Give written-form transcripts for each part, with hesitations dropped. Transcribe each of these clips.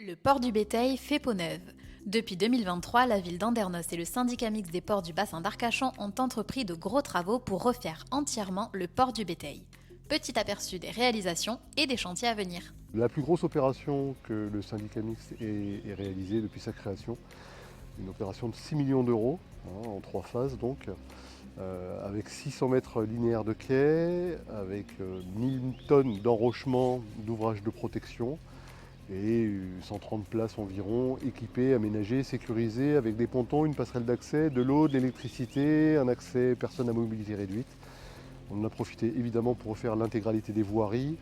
Le port du Béteil fait peau neuve. Depuis 2023, la ville d'Andernos et le syndicat mixte des ports du bassin d'Arcachon ont entrepris de gros travaux pour refaire entièrement le port du Béteil. Petit aperçu des réalisations et des chantiers à venir. La plus grosse opération que le syndicat mixte ait réalisée depuis sa création, une opération de 6 millions d'euros, en 3 phases donc, avec 600 mètres linéaires de quais, avec 1000 tonnes d'enrochement d'ouvrages de protection et 130 places environ équipées, aménagées, sécurisées, avec des pontons, une passerelle d'accès, de l'eau, de l'électricité, un accès personnes à mobilité réduite. On en a profité évidemment pour refaire l'intégralité des voiries.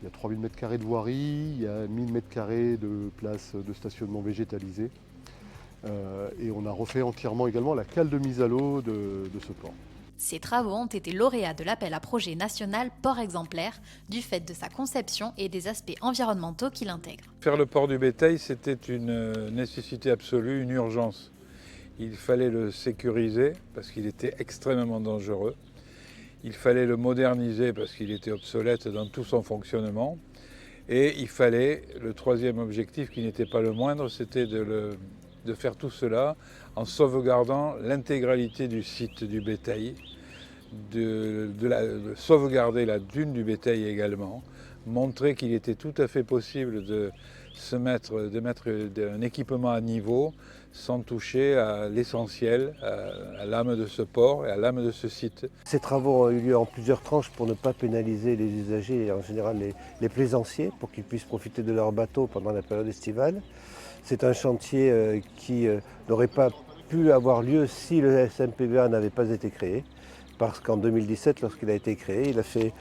Il y a 3000 m² de voirie, il y a 1000 m² de places de stationnement végétalisées. Et on a refait entièrement également la cale de mise à l'eau de ce port. Ces travaux ont été lauréats de l'appel à projet national Port exemplaire du fait de sa conception et des aspects environnementaux qu'il intègre. Faire le port du Béteil, c'était une nécessité absolue, une urgence. Il fallait le sécuriser parce qu'il était extrêmement dangereux. Il fallait le moderniser parce qu'il était obsolète dans tout son fonctionnement. Et il fallait, le troisième objectif qui n'était pas le moindre, c'était de faire tout cela en sauvegardant l'intégralité du site du Béteil, de sauvegarder la dune du Béteil également, montrer qu'il était tout à fait possible de mettre un équipement à niveau sans toucher à l'essentiel, à l'âme de ce port et à l'âme de ce site. Ces travaux ont eu lieu en plusieurs tranches pour ne pas pénaliser les usagers et en général les plaisanciers pour qu'ils puissent profiter de leur bateau pendant la période estivale. C'est un chantier qui n'aurait pas pu avoir lieu si le SMPBA n'avait pas été créé. Parce qu'en 2017, lorsqu'il a été créé, il a fait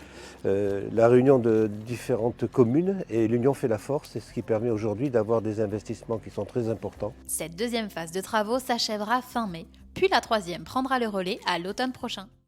la réunion de différentes communes et l'union fait la force, c'est ce qui permet aujourd'hui d'avoir des investissements qui sont très importants. Cette deuxième phase de travaux s'achèvera fin mai, puis la troisième prendra le relais à l'automne prochain.